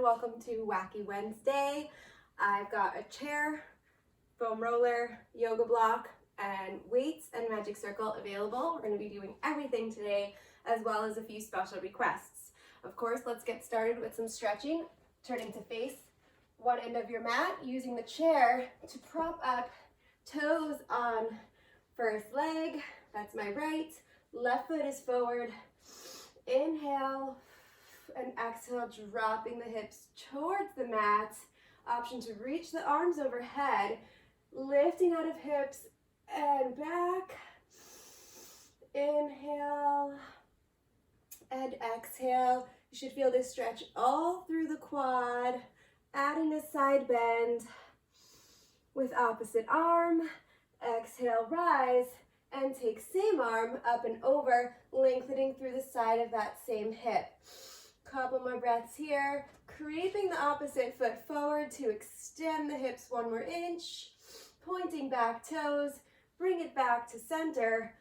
welcome to Wacky Wednesday. I've got a chair, foam roller, yoga block, and weights and magic circle available. We're going to be doing everything today, as well as a few special requests. Of course, let's get started with some stretching. Turning to face one end of your mat, using the chair to prop up, toes on first leg. That's my right. Left foot is forward. Inhale and exhale, dropping the hips towards the mat. Option to reach the arms overhead, lifting out of hips and back. Inhale and exhale. You should feel this stretch all through the quad, adding a side bend with opposite arm. Exhale, rise, and take same arm up and over, lengthening through the side of that same hip. Couple more breaths here, creeping the opposite foot forward to extend the hips one more inch, pointing back toes, bring it back to center,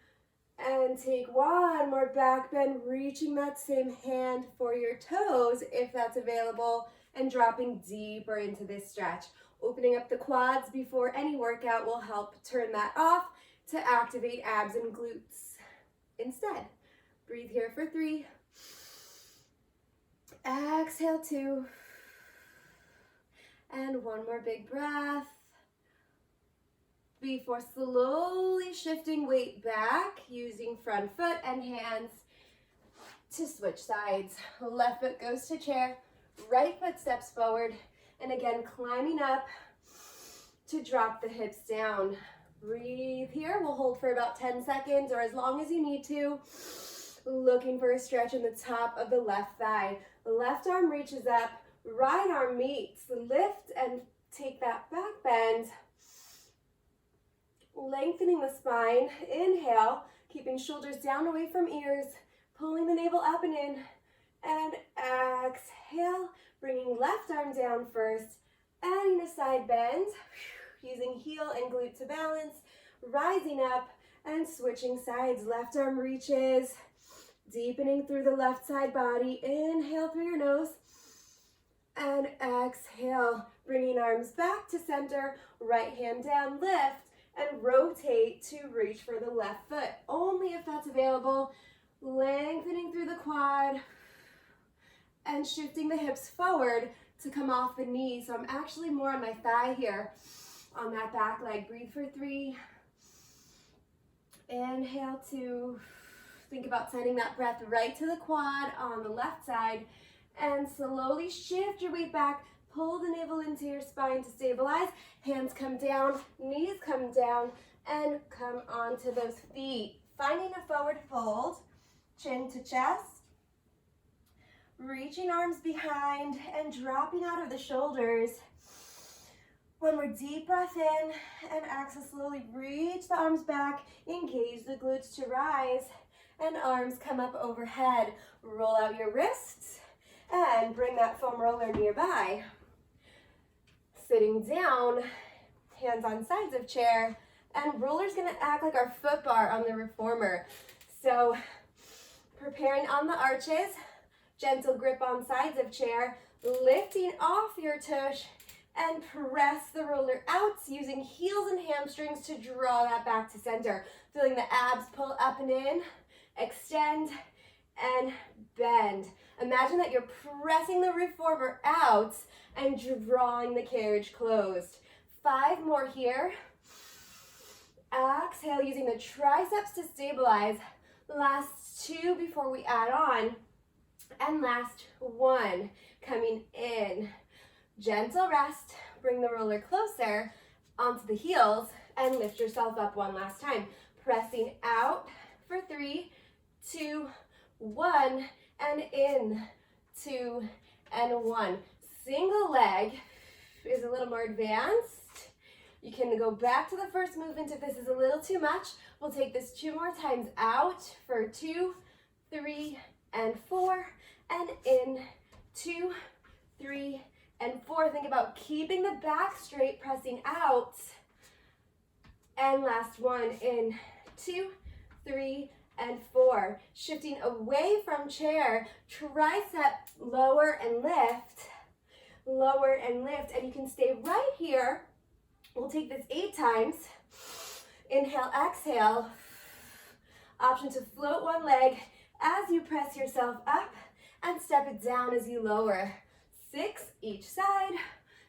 and take one more back bend, reaching that same hand for your toes if that's available, and dropping deeper into this stretch. Opening up the quads before any workout will help turn that off to activate abs and glutes instead. Breathe here for 3. Exhale 2. And one more big breath before slowly shifting weight back, using front foot and hands to switch sides. Left foot goes to chair, right foot steps forward, and again climbing up to drop the hips down. Breathe here. We'll hold for about 10 seconds or as long as you need to. Looking for a stretch in the top of the left thigh. The left arm reaches up, right arm meets. Lift and take that back bend. Lengthening the spine. Inhale, keeping shoulders down away from ears. Pulling the navel up and in. And exhale, bringing left arm down first. Adding a side bend. Using heel and glute to balance. Rising up and switching sides. Left arm reaches. Deepening through the left side body. Inhale through your nose. And exhale. Bringing arms back to center. Right hand down, lift. And rotate to reach for the left foot. Only if that's available. Lengthening through the quad. And shifting the hips forward to come off the knee. So I'm actually more on my thigh here. On that back leg. Breathe for 3. Inhale 2. Think about sending that breath right to the quad on the left side, and slowly shift your weight back. Pull the navel into your spine to stabilize. Hands come down, knees come down, and come onto those feet. Finding a forward fold, chin to chest. Reaching arms behind and dropping out of the shoulders. One more deep breath in, and exhale, slowly reach the arms back. Engage the glutes to rise. And arms come up overhead. Roll out your wrists and bring that foam roller nearby. Sitting down, hands on sides of chair, and roller's gonna act like our foot bar on the reformer. So preparing on the arches, gentle grip on sides of chair, lifting off your tush, and press the roller out using heels and hamstrings to draw that back to center. Feeling the abs pull up and in. Extend and bend. Imagine that you're pressing the reformer out and drawing the carriage closed. 5 more here. Exhale, using the triceps to stabilize. Last 2 before we add on. And last 1. Coming in. Gentle rest. Bring the roller closer onto the heels and lift yourself up one last time. Pressing out for 3, 2, 1, and in, 2, and 1. Single leg is a little more advanced. You can go back to the first movement if this is a little too much. We'll take this 2 more times out for 2, 3, and 4, and in, 2, 3, and 4. Think about keeping the back straight, pressing out. And last 1, in, 2, 3, and 4. Shifting away from chair, tricep lower and lift. lower, and lift. And you can stay right here. We'll take this 8 times. Inhale, exhale. Option to float one leg as you press yourself up and step it down as you lower. 6 each side,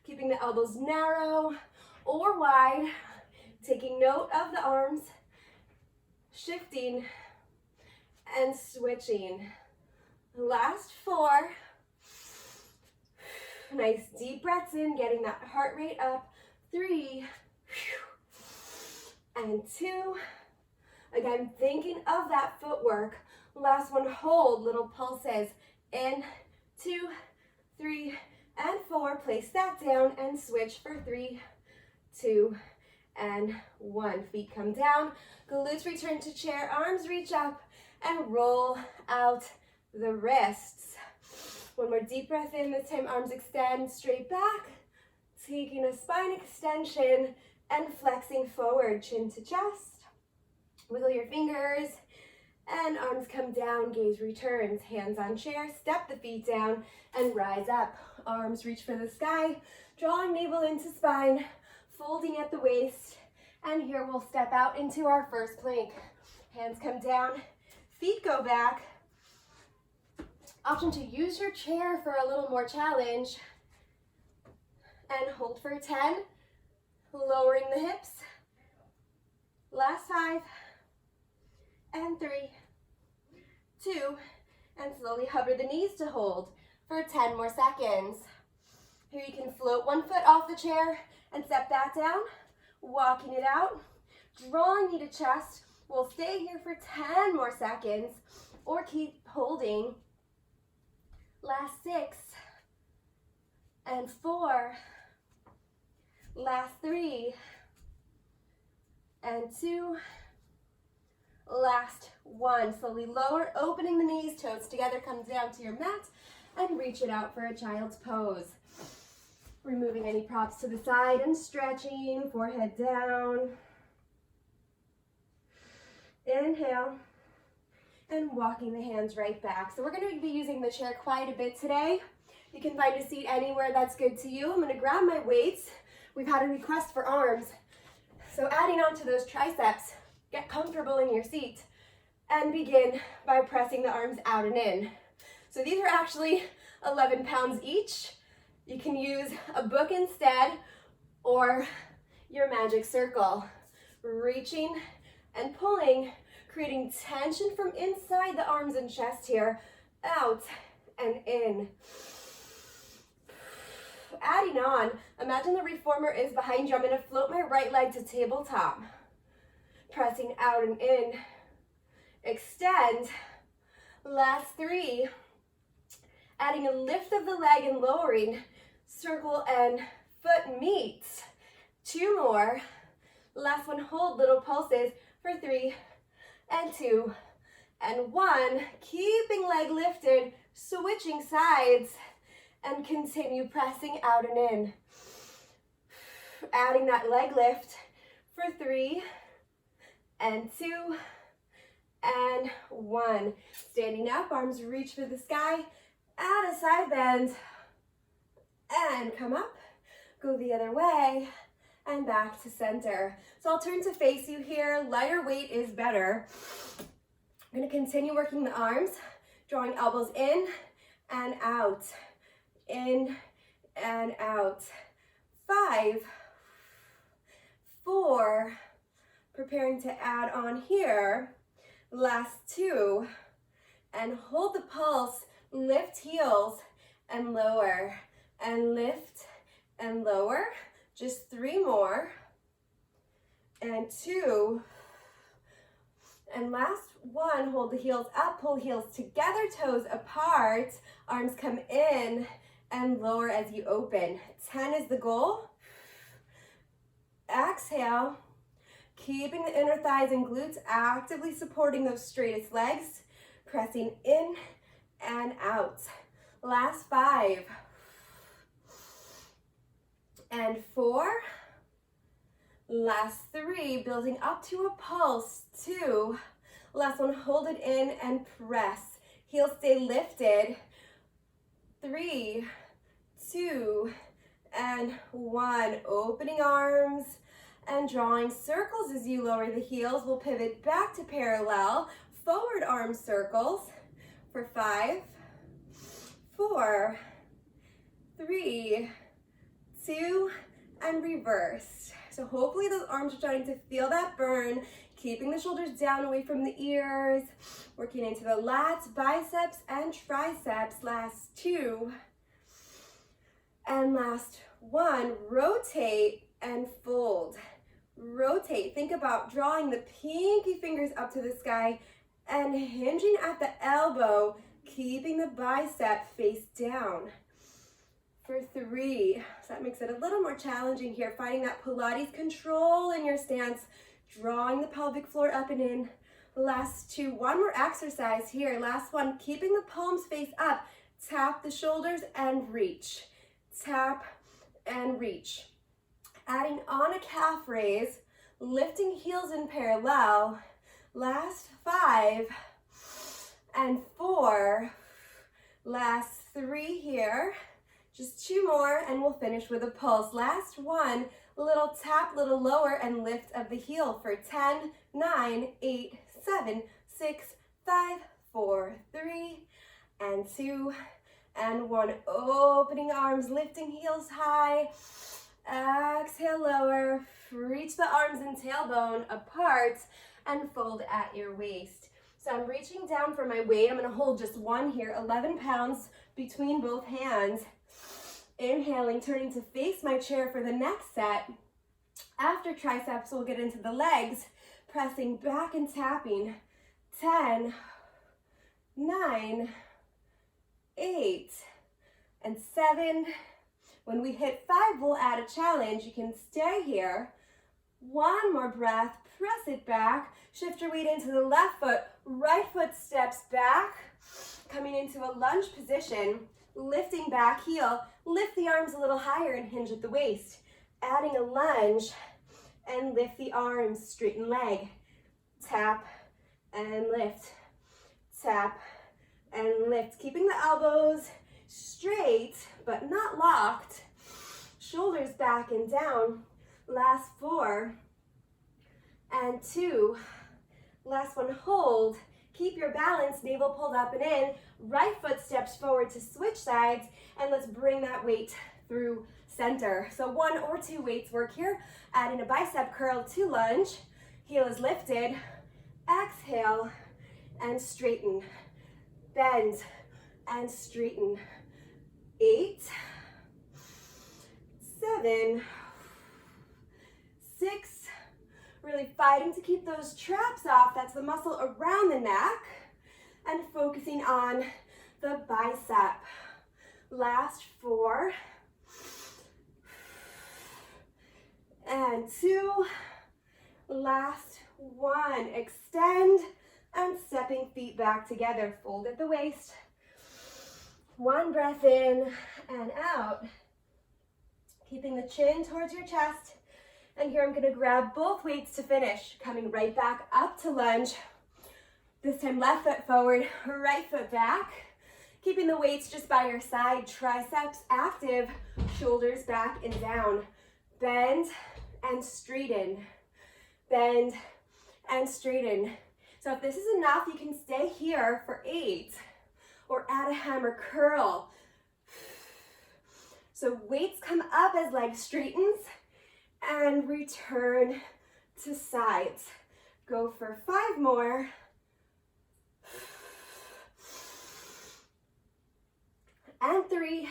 keeping the elbows narrow or wide, taking note of the arms, shifting and switching. Last 4. Nice deep breaths in, getting that heart rate up. 3 and 2. Again, thinking of that footwork. Last one, hold, little pulses. In, 2, 3, and 4. Place that down and switch for 3, 2, and 1. Feet come down, glutes return to chair, arms reach up, and roll out the wrists. One more deep breath in, this time arms extend straight back, taking a spine extension and flexing forward, chin to chest. Wiggle your fingers, and arms come down, gaze returns, hands on chair, step the feet down, and rise up. Arms reach for the sky, drawing navel into spine, folding at the waist, and here we'll step out into our first plank. Hands come down, feet go back. Option to use your chair for a little more challenge, and hold for 10, lowering the hips. Last 5, and 3, 2, and slowly hover the knees to hold for 10 more seconds. Here you can float one foot off the chair and step that down, walking it out, drawing knee to chest. We'll stay here for 10 more seconds or keep holding. Last 6 and 4, last 3 and 2, last 1. Slowly lower, opening the knees, toes together, come down to your mat, and reach it out for a child's pose. Removing any props to the side and stretching, forehead down. Inhale, and walking the hands right back. So we're going to be using the chair quite a bit today. You can find a seat anywhere that's good to you. I'm going to grab my weights. We've had a request for arms. So adding on to those triceps, get comfortable in your seat and begin by pressing the arms out and in. So these are actually 11 pounds each. You can use a book instead or your magic circle. Reaching and pulling, creating tension from inside the arms and chest here, out and in. Adding on, imagine the reformer is behind you. I'm going to float my right leg to tabletop. Pressing out and in. Extend. Last 3. Adding a lift of the leg and lowering. Circle and foot meets. 2 more. Last one, hold, little pulses for 3 and 2 and 1. Keeping leg lifted, switching sides, and continue pressing out and in. Adding that leg lift for 3 and 2 and 1. Standing up, arms reach for the sky, add a side bend, and come up, go the other way, and back to center. So I'll turn to face you here. Lighter weight is better. I'm going to continue working the arms, drawing elbows in and out, in and out. 5, 4, preparing to add on here. Last 2, and hold the pulse, lift heels and lower, and lift and lower. Just 3 more, and 2, and last 1, hold the heels up, pull heels together, toes apart, arms come in and lower as you open. 10 is the goal. Exhale, keeping the inner thighs and glutes actively supporting those straightest legs, pressing in and out. Last 5. And 4, last 3, building up to a pulse. 2, last one, hold it in and press. Heels stay lifted. 3, 2, and 1. Opening arms and drawing circles as you lower the heels. We'll pivot back to parallel, forward arm circles for 5, 4, 3, 2, and reverse. So hopefully those arms are starting to feel that burn, keeping the shoulders down away from the ears, working into the lats, biceps, and triceps. Last 2. And last 1, rotate and fold. Rotate. Think about drawing the pinky fingers up to the sky and hinging at the elbow, keeping the bicep face down. For 3, so that makes it a little more challenging here, finding that Pilates control in your stance, drawing the pelvic floor up and in. Last 2, one more exercise here. Last 1, keeping the palms face up. Tap the shoulders and reach. Tap and reach. Adding on a calf raise, lifting heels in parallel. Last 5 and 4. Last 3 here. Just 2 more and we'll finish with a pulse. Last 1, little tap, little lower and lift of the heel for 10, 9, 8, 7, 6, 5, 4, 3, and 2, and 1. Opening arms, lifting heels high. Exhale, lower. Reach the arms and tailbone apart and fold at your waist. So I'm reaching down for my weight. I'm going to hold just 1 here, 11 pounds between both hands. Inhaling, turning to face my chair for the next set. After triceps, we'll get into the legs, pressing back and tapping. 10, 9, 8, and 7. When we hit 5, we'll add a challenge. You can stay here. 1 more breath, press it back. Shift your weight into the left foot, right foot steps back. Coming into a lunge position, lifting back heel, lift the arms a little higher and hinge at the waist. Adding a lunge and lift the arms, straighten leg. Tap and lift, tap and lift. Keeping the elbows straight, but not locked. Shoulders back and down. Last 4 and 2. Last 1, hold. Keep your balance, navel pulled up and in. Right foot steps forward to switch sides, and let's bring that weight through center. So 1 or 2 weights work here. Adding a bicep curl to lunge. Heel is lifted. Exhale and straighten. Bend and straighten. 8, 7, 6, really fighting to keep those traps off. That's the muscle around the neck. And focusing on the bicep. Last 4, and 2, last 1. Extend and stepping feet back together. Fold at the waist. 1 breath in and out. Keeping the chin towards your chest. And here I'm going to grab both weights to finish. Coming right back up to lunge. This time left foot forward, right foot back. Keeping the weights just by your side. Triceps active, shoulders back and down. Bend and straighten. Bend and straighten. So if this is enough, you can stay here for 8 or add a hammer curl. So weights come up as leg straightens and return to sides. Go for 5 more. And 3.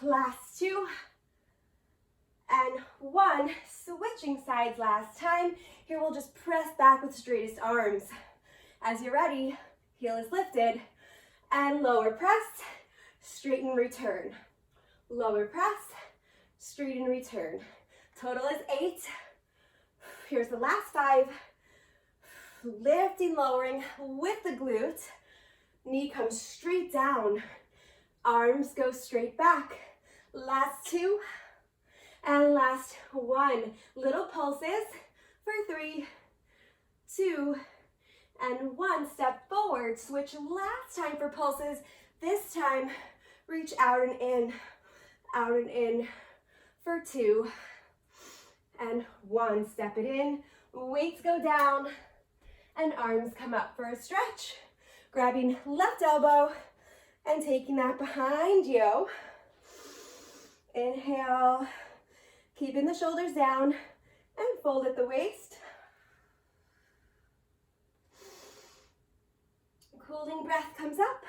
Last 2. And 1. Switching sides last time. Here we'll just press back with straightest arms. As you're ready, heel is lifted and lower press, straighten, return. Lower press, straighten, return. Total is 8. Here's the last 5. Lifting, lowering with the glute. Knee comes straight down. Arms go straight back. Last 2 and last 1. Little pulses for 3, 2, and 1. Step forward. Switch last time for pulses. This time Reach out and in for 2 and 1. Step it in, weights go down, and arms come up for a stretch. Grabbing left elbow and taking that behind you. Inhale, keeping the shoulders down and fold at the waist. Cooling breath comes up,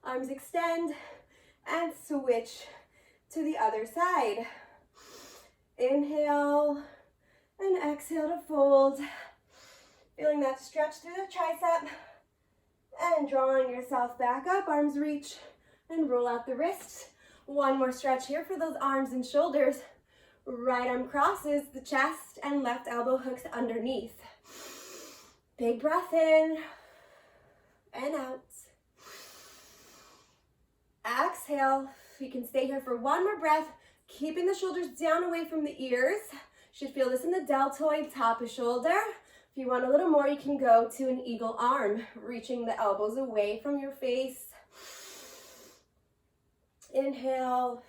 arms extend, and switch to the other side. Inhale and exhale to fold. Feeling that stretch through the tricep and drawing yourself back up. Arms reach and roll out the wrists. One more stretch here for those arms and shoulders. Right arm crosses the chest and left elbow hooks underneath. Big breath in and out. Exhale. You can stay here for one more breath, keeping the shoulders down away from the ears. Should feel this in the deltoid, top of shoulder. If you want a little more, you can go to an eagle arm, reaching the elbows away from your face. Inhale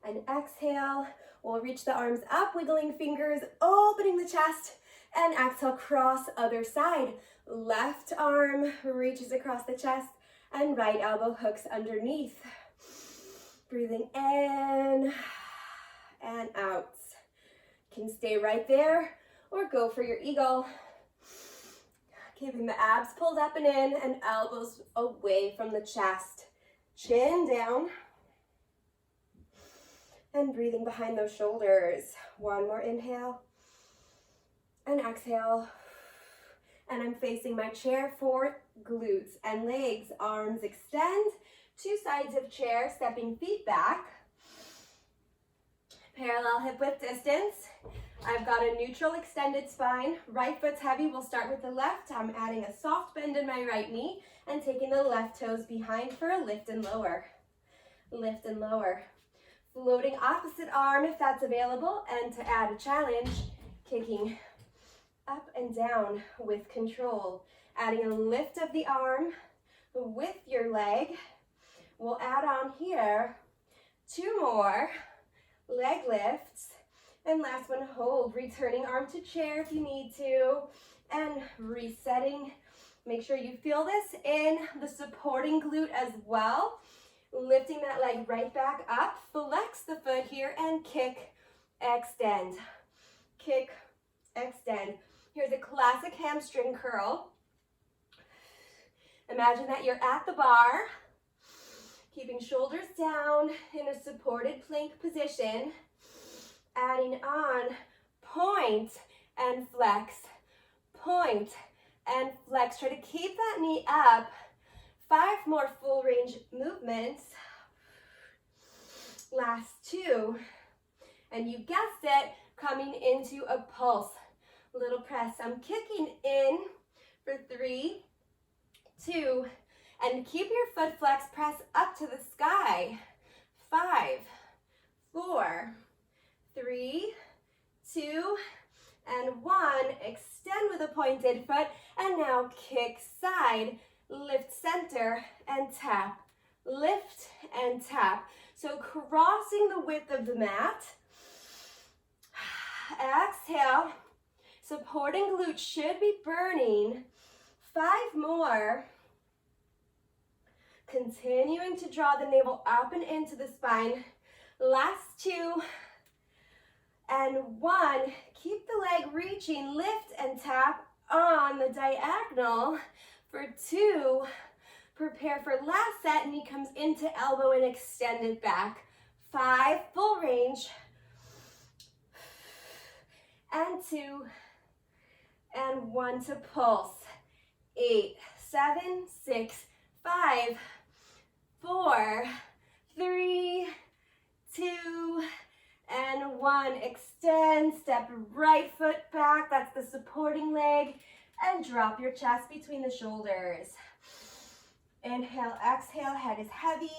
and exhale. We'll reach the arms up, wiggling fingers, opening the chest, and exhale, cross other side. Left arm reaches across the chest and right elbow hooks underneath. Breathing in and out. You can stay right there or go for your eagle. Keeping the abs pulled up and in and elbows away from the chest. Chin down. And breathing behind those shoulders. One more inhale and exhale. And I'm facing my chair for glutes and legs. Arms extend, 2 sides of chair, stepping feet back. Parallel hip width distance. I've got a neutral extended spine. Right foot's heavy. We'll start with the left. I'm adding a soft bend in my right knee and taking the left toes behind for a lift and lower. Lift and lower. Floating opposite arm if that's available, and to add a challenge, kicking up and down with control. Adding a lift of the arm with your leg. We'll add on here 2 more leg lifts. And last one, hold. Returning arm to chair if you need to. And resetting. Make sure you feel this in the supporting glute as well. Lifting that leg right back up. Flex the foot here and kick, extend. Kick, extend. Here's a classic hamstring curl. Imagine that you're at the bar, keeping shoulders down in a supported plank position, adding on point and flex, point and flex. Try to keep that knee up. 5 more full range movements. Last 2. And you guessed it, coming into a pulse. Little press. I'm kicking in for 3, 2, and keep your foot flex, press up to the sky. 5, 4, 3, 2, and 1. Extend with a pointed foot, and now kick side, lift center, and tap. Lift and tap. So crossing the width of the mat. Exhale. Supporting glute should be burning. 5 more. Continuing to draw the navel up and into the spine. Last 2. And 1. Keep the leg reaching. Lift and tap on the diagonal. For 2. Prepare for last set. Knee comes into elbow and extend it back. 5. Full range. And 2. And 1 to pulse. 8, 7, 6, 5, 4, 3, 2, and 1. Extend, step right foot back. That's the supporting leg. And drop your chest between the shoulders. Inhale, exhale, head is heavy.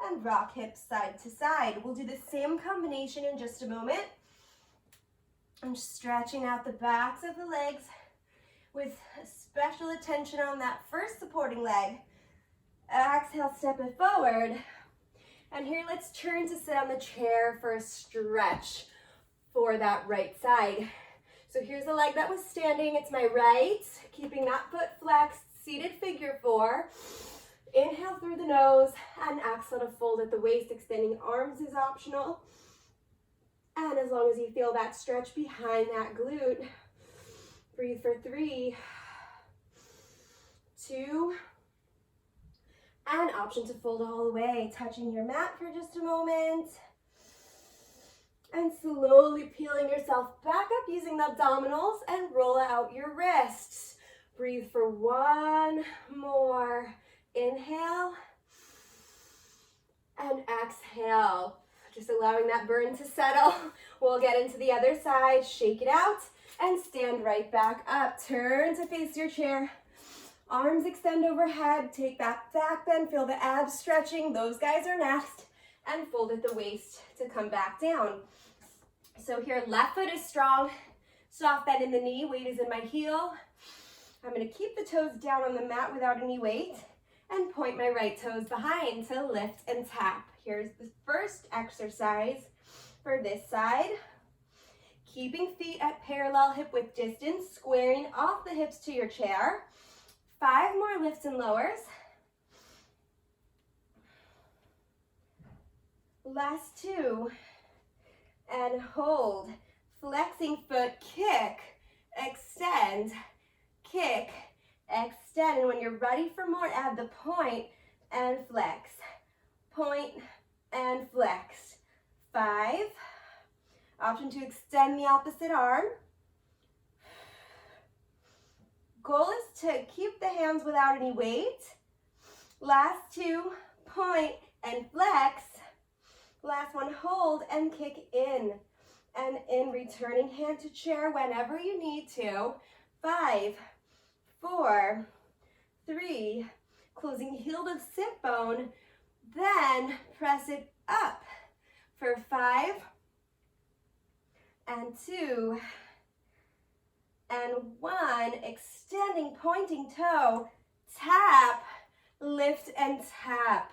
And rock hips side to side. We'll do the same combination in just a moment. I'm stretching out the backs of the legs with special attention on that first supporting leg. Exhale, step it forward. And here, let's turn to sit on the chair for a stretch for that right side. So here's the leg that was standing. It's my right, keeping that foot flexed, seated figure four. Inhale through the nose and exhale to fold at the waist. Extending arms is optional. And as long as you feel that stretch behind that glute, breathe for 3, 2, and option to fold all the way, touching your mat for just a moment. And slowly peeling yourself back up using the abdominals and roll out your wrists. Breathe for 1 more. Inhale and exhale. Just allowing that burn to settle. We'll get into the other side. Shake it out and stand right back up. Turn to face your chair. Arms extend overhead. Take that back bend. Feel the abs stretching. Those guys are next. And fold at the waist to come back down. So here, left foot is strong. Soft bend in the knee. Weight is in my heel. I'm going to keep the toes down on the mat without any weight. And point my right toes behind to lift and tap. Here's the first exercise for this side. Keeping feet at parallel hip width distance, squaring off the hips to your chair. 5 more lifts and lowers. Last 2. And hold. Flexing foot, kick, extend, kick, extend. And when you're ready for more, add the point and flex. Point and flex. 5. Option to extend the opposite arm. Goal is to keep the hands without any weight. Last 2, point and flex. Last one, hold and kick in. And in, returning hand to chair whenever you need to. 5, 4, 3, closing heel to sit bone, then press it up for 5, and 2, and 1, extending, pointing toe, tap, lift and tap.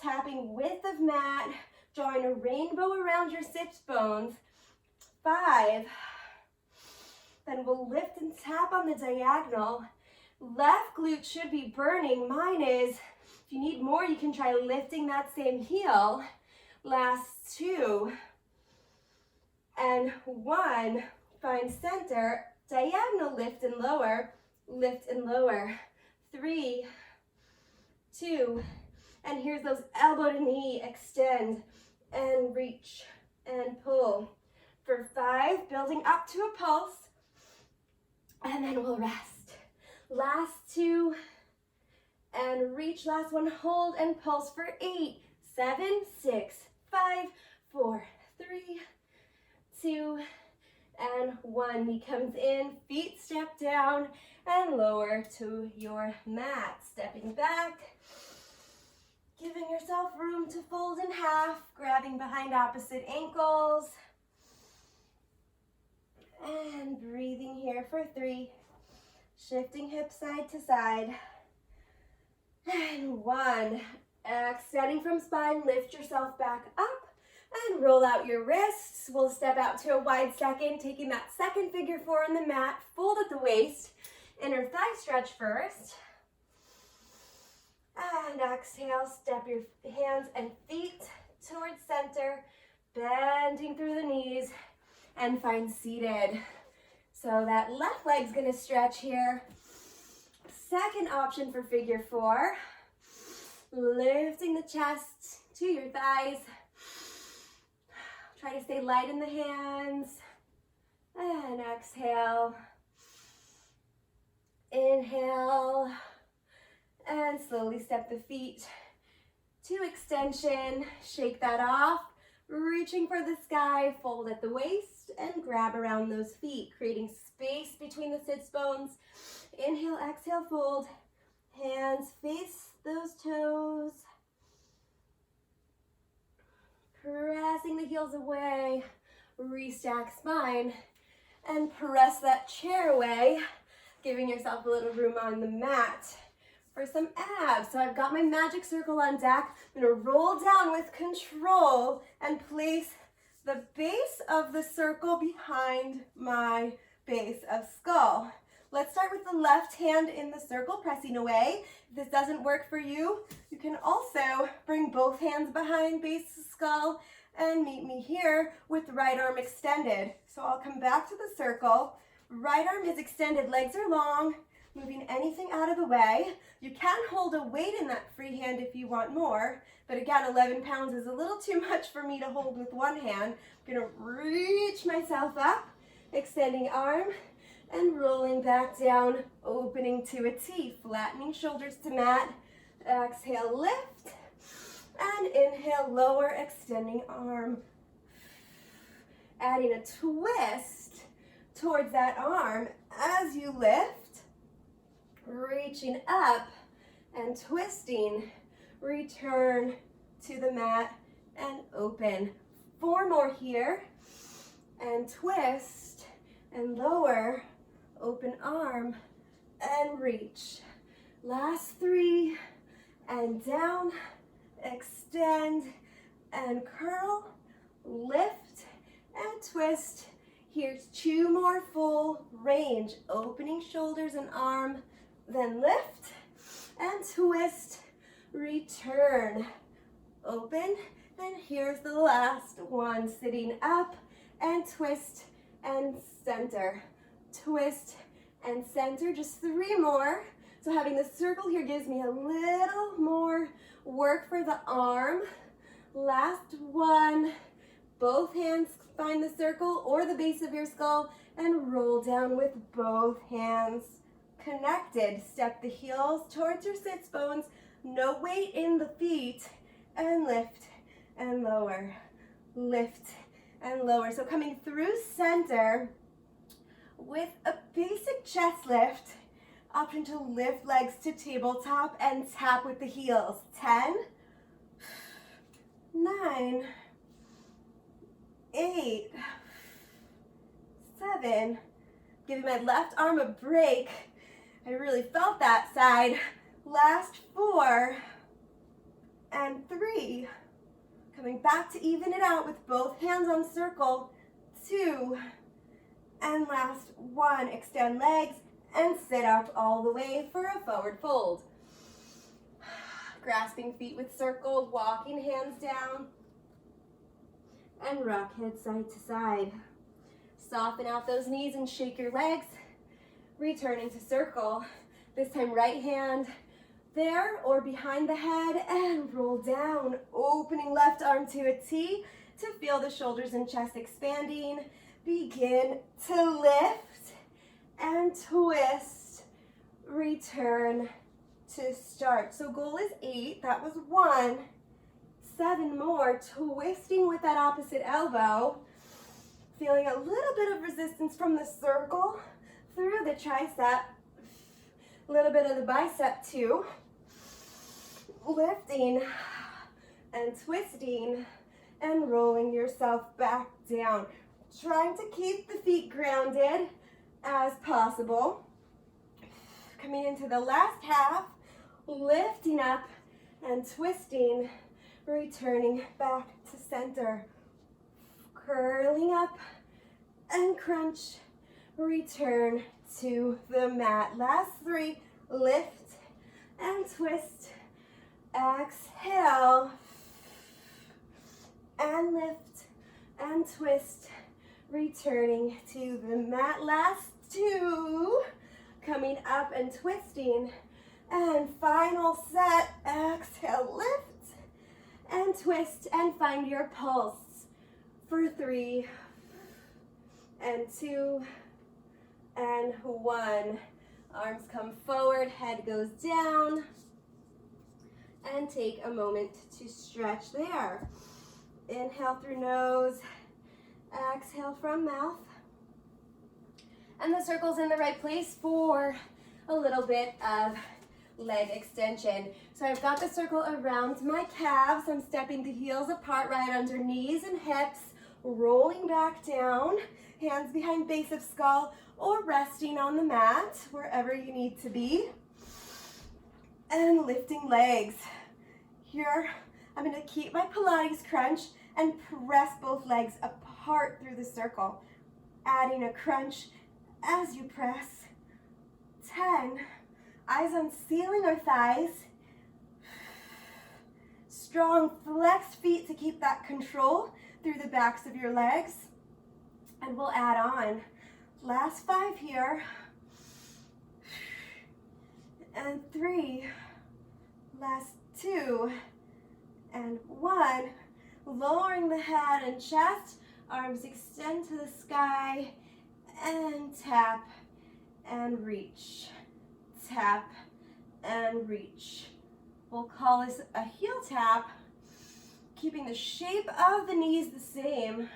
Tapping width of mat, drawing a rainbow around your sits bones. 5, then we'll lift and tap on the diagonal. Left glute should be burning. Mine is. If you need more, you can try lifting that same heel. Last 2, and 1, find center, diagonal lift and lower, 3, 2, and here's those elbow to knee, extend and reach and pull. For 5, building up to a pulse, and then we'll rest. Last 2, and reach. Last one, hold and pulse for 8, 7, 6, 5, 4, 3, 2, and 1. Knee comes in, feet step down, and lower to your mat. Stepping back, giving yourself room to fold in half, grabbing behind opposite ankles, and breathing here for 3, shifting hips side to side, and 1. Extending from spine, lift yourself back up, and roll out your wrists. We'll step out to a wide second, taking that second figure 4 on the mat, fold at the waist, inner thigh stretch first. And exhale, step your hands and feet towards center, bending through the knees, and find seated. So that left leg's gonna stretch here. Second option for figure 4, lifting the chest to your thighs. Try to stay light in the hands. And exhale. Inhale. And slowly step the feet to extension. Shake that off. Reaching for the sky. Fold at the waist and grab around those feet, creating space between the sits bones. Inhale, exhale, fold. Hands face those toes. Pressing the heels away. Restack spine. And press that chair away, giving yourself a little room on the mat for some abs. So I've got my magic circle on deck. I'm gonna roll down with control and place the base of the circle behind my base of skull. Let's start with the left hand in the circle, pressing away. If this doesn't work for you, you can also bring both hands behind base of skull and meet me here with the right arm extended. So I'll come back to the circle. Right arm is extended, legs are long, moving anything out of the way. You can hold a weight in that free hand if you want more, but again, 11 pounds is a little too much for me to hold with one hand. I'm gonna reach myself up, extending arm, and rolling back down, opening to a T, flattening shoulders to mat. Exhale, lift, and inhale, lower, extending arm. Adding a twist towards that arm as you lift, reaching up and twisting, return to the mat and open. 4 more here, and twist and lower, open arm and reach. Last 3, and down, extend and curl, lift and twist. Here's 2 more full range, opening shoulders and arm, then lift and twist, return, open, and here's the last one, sitting up and twist and center, twist and center, just 3 more. So having the circle here gives me a little more work for the arm. Last one, both hands find the circle or the base of your skull and roll down with both hands connected. Step the heels towards your sits bones, no weight in the feet, and lift and lower, lift and lower. So coming through center with a basic chest lift, option to lift legs to tabletop and tap with the heels. 10, 9, 8, 7, giving my left arm a break. I really felt that side. Last 4, and 3. Coming back to even it out with both hands on circle. 2, and last 1. Extend legs and sit up all the way for a forward fold. Grasping feet with circle, walking hands down, and rock head side to side. Soften out those knees and shake your legs. Returning to circle. This time right hand there or behind the head and roll down. Opening left arm to a T to feel the shoulders and chest expanding. Begin to lift and twist. Return to start. So goal is 8. That was 1. 7 more. Twisting with that opposite elbow. Feeling a little bit of resistance from the circle through the tricep. A little bit of the bicep too. Lifting and twisting and rolling yourself back down. Trying to keep the feet grounded as possible. Coming into the last half, lifting up and twisting, returning back to center. Curling up and crunch, return to the mat. Last 3, lift and twist. Exhale and lift and twist, returning to the mat. Last 2, coming up and twisting. And final set, exhale, lift and twist and find your pulse for 3 and 2 and 1. Arms come forward, head goes down, and take a moment to stretch there. Inhale through nose, exhale from mouth. And the circle's in the right place for a little bit of leg extension. So I've got the circle around my calves. I'm stepping the heels apart right under knees and hips, rolling back down, hands behind base of skull or resting on the mat, wherever you need to be. and lifting legs. Here, I'm going to keep my Pilates crunch and press both legs apart through the circle, adding a crunch as you press. 10, eyes on ceiling or thighs. Strong flexed feet to keep that control through the backs of your legs. And we'll add on. Last 5 here. And 3. Last 2. And 1. Lowering the head and chest. Arms extend to the sky. And tap and reach. Tap and reach. We'll call this a heel tap, keeping the shape of the knees the same,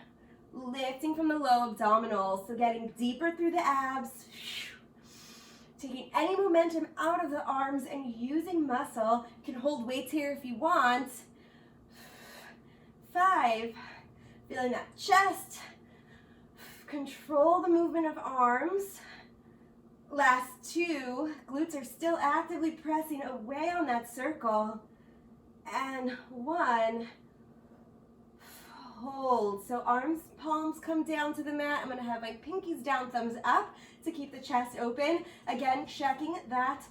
lifting from the low abdominals, so getting deeper through the abs, taking any momentum out of the arms and using muscle. You can hold weights here if you want. 5, feeling that chest, control the movement of arms. Last 2, glutes are still actively pressing away on that circle. And 1, hold. So arms, palms come down to the mat. I'm gonna have my pinkies down, thumbs up to keep the chest open. Again, checking that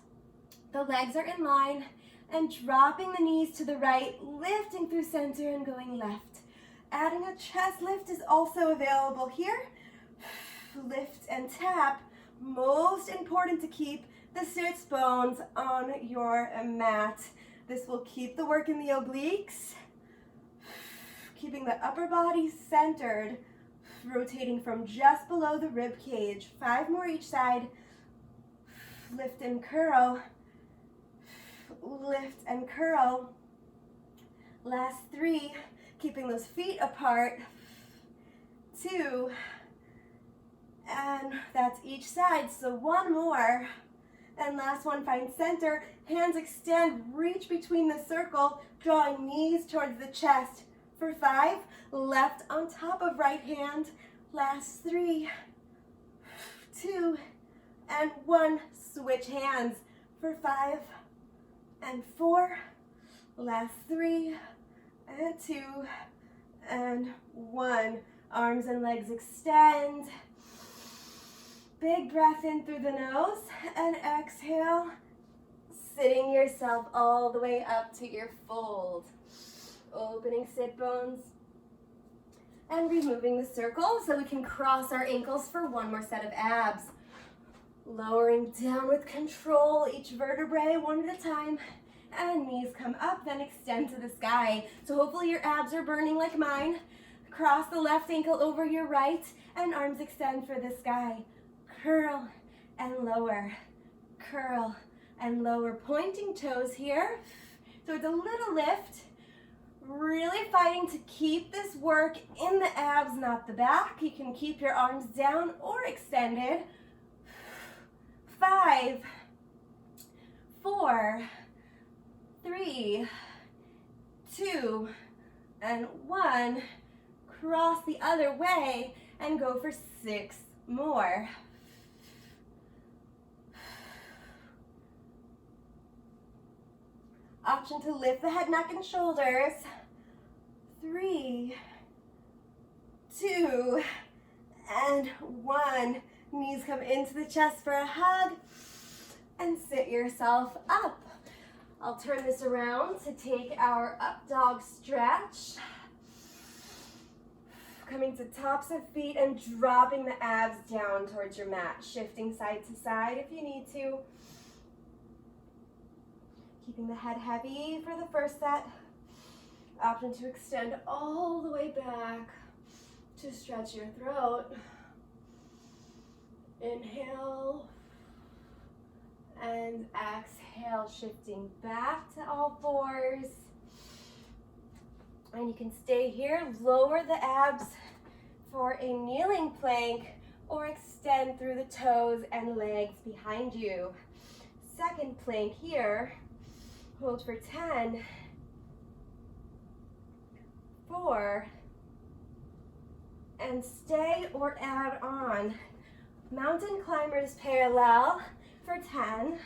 the legs are in line and dropping the knees to the right, lifting through center and going left. Adding a chest lift is also available here. Lift and tap. Most important to keep the sits bones on your mat. This will keep the work in the obliques, keeping the upper body centered, rotating from just below the rib cage. 5 more each side. Lift and curl. Lift and curl. Last 3, keeping those feet apart. 2, and that's each side, so 1 more. And last one, find center, hands extend, reach between the circle, drawing knees towards the chest. For 5, left on top of right hand. Last 3, 2, and 1, switch hands. For 5 and 4, last 3, and 2, and 1. Arms and legs extend. Big breath in through the nose and exhale, sitting yourself all the way up to your fold. Opening sit bones and removing the circle so we can cross our ankles for 1 more set of abs. Lowering down with control, each vertebrae 1 at a time, and knees come up, then extend to the sky. So hopefully your abs are burning like mine. Cross the left ankle over your right and arms extend for the sky. Curl and lower, curl and lower, pointing toes here. So it's a little lift, really fighting to keep this work in the abs, not the back. You can keep your arms down or extended. 5, 4, 3, 2, and 1. Cross the other way and go for 6 more. Option to lift the head, neck, and shoulders. 3, 2, and 1. Knees come into the chest for a hug and sit yourself up. I'll turn this around to take our up dog stretch. Coming to tops of feet and dropping the abs down towards your mat. Shifting side to side if you need to. Keeping the head heavy for the first set. Option to extend all the way back to stretch your throat. Inhale and exhale, shifting back to all 4s. And you can stay here, lower the abs for a kneeling plank or extend through the toes and legs behind you. Second plank here. Hold for 10, 4, and stay or add on. Mountain climbers parallel for 10,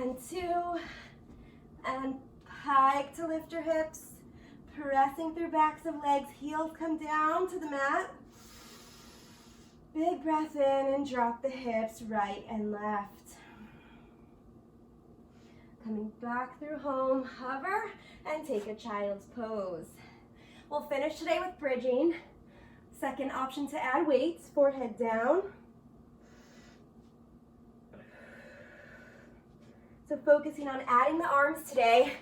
and 2, and pike to lift your hips, pressing through backs of legs, heels come down to the mat. Big breath in and drop the hips right and left. Coming back through home, hover, and take a child's pose. We'll finish today with bridging. Second option to add weights, forehead down. So focusing on adding the arms today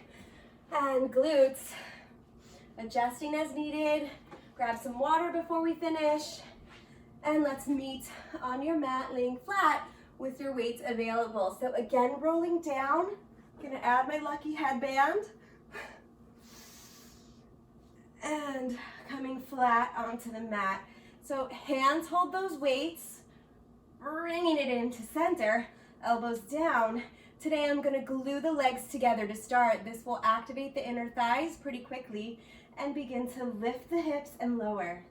and glutes, adjusting as needed. Grab some water before we finish. And let's meet on your mat, laying flat with your weights available. So again, rolling down. I'm gonna add my lucky headband. And coming flat onto the mat. So hands hold those weights, bringing it into center, elbows down. Today I'm gonna glue the legs together to start. This will activate the inner thighs pretty quickly and begin to lift the hips and lower.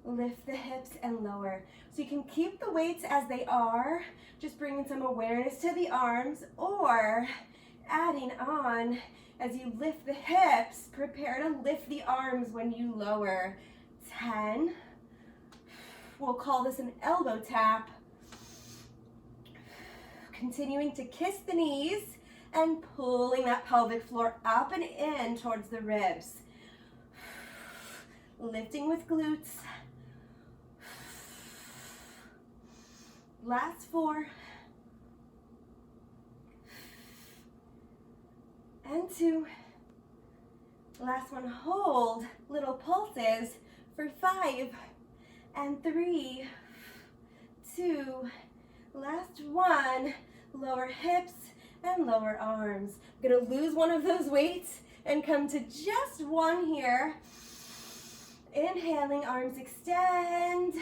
Lift the hips and lower. So you can keep the weights as they are, just bringing some awareness to the arms, or adding on as you lift the hips, prepare to lift the arms when you lower. 10. We'll call this an elbow tap. Continuing to kiss the knees and pulling that pelvic floor up and in towards the ribs. Lifting with glutes. Last 4. And 2. Last one, hold little pulses for 5 and 3, 2. Last one, lower hips and lower arms. I'm gonna lose one of those weights and come to just one here. Inhaling, arms extend,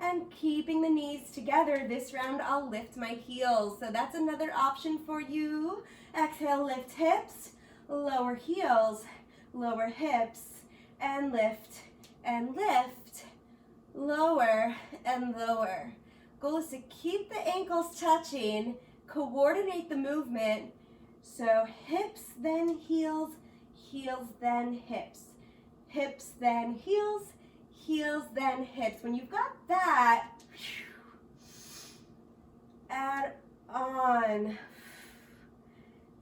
and keeping the knees together. This round I'll lift my heels. So that's another option for you. Exhale, lift hips, lower heels, lower hips, and lift, lower and lower. Goal is to keep the ankles touching, coordinate the movement. So hips, then heels, heels, then hips. Hips, then heels, heels, then hips. When you've got that, add on.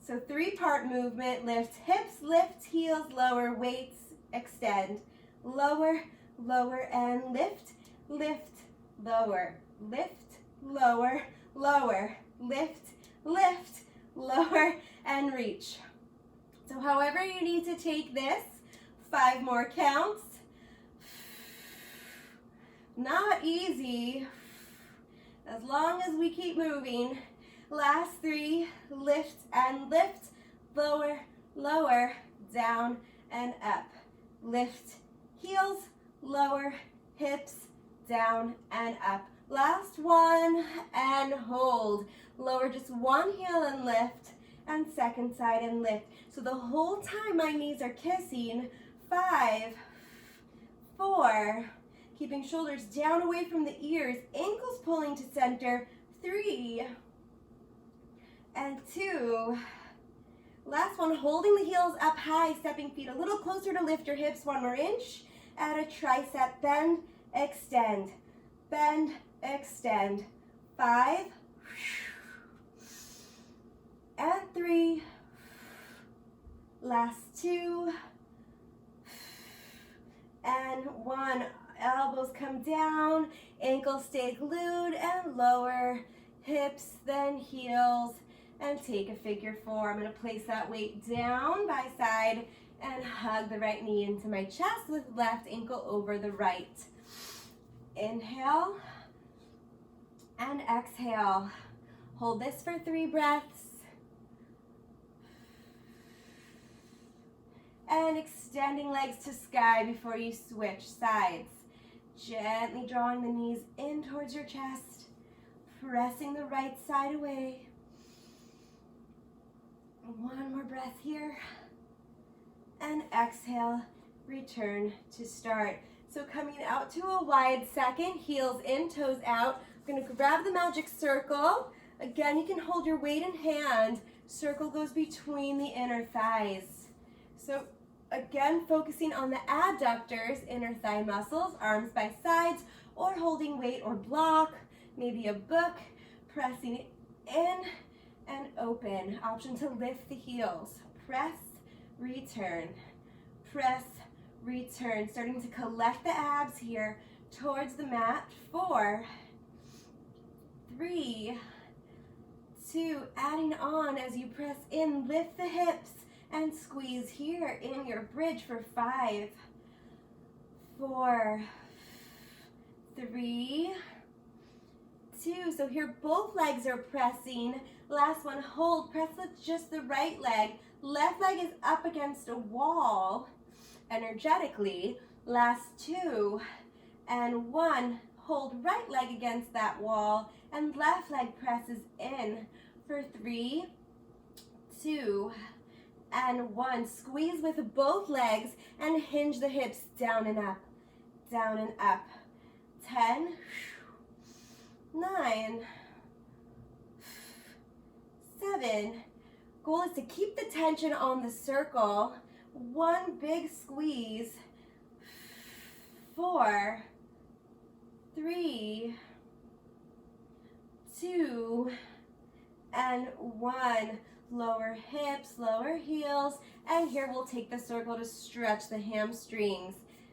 So 3-part movement, lift hips, lift heels, lower, weights, extend. Lower, lower, and lift, lift, lower. Lift, lower, lower, lift, lift, lower, and reach. So however you need to take this, 5 more counts. Not easy, as long as we keep moving. Last 3, lift and lift, lower, lower, down and up. Lift, heels, lower, hips, down and up. Last one, and hold. Lower just one heel and lift, and second side and lift. So the whole time my knees are kissing. 5, 4, keeping shoulders down away from the ears, ankles pulling to center. 3, and 2. Last one, holding the heels up high, stepping feet a little closer to lift your hips. 1 more inch. Add a tricep bend, extend, bend, extend. 5, and 3. Last 2, and 1. Elbows come down, ankles stay glued, and lower, hips, then heels, and take a figure 4. I'm going to place that weight down by side and hug the right knee into my chest with left ankle over the right. Inhale and exhale. Hold this for 3 breaths. And extending legs to sky before you switch sides. Gently drawing the knees in towards your chest, pressing the right side away. 1 more breath here. And exhale, return to start. So coming out to a wide second, heels in, toes out. I'm gonna grab the magic circle, Again, you can hold your weight in hand. Circle goes between the inner thighs. So again, focusing on the adductors, inner thigh muscles, arms by sides, or holding weight or block, maybe a book, pressing it in and open. Option to lift the heels. Press, return, press, return. Starting to collect the abs here towards the mat. 4, 3, 2, adding on as you press in, lift the hips and squeeze here in your bridge for 5, 4, 3, 2. So here both legs are pressing. Last one, hold, press with just the right leg. Left leg is up against a wall energetically. Last 2 and 1, hold right leg against that wall and left leg presses in for 3, 2, and 1. Squeeze with both legs and hinge the hips down and up, down and up. 10, 9, 7. Goal is to keep the tension on the circle. 1 big squeeze. 4, 3, 2, and 1. Lower hips, lower heels, and here we'll take the circle to stretch the hamstrings.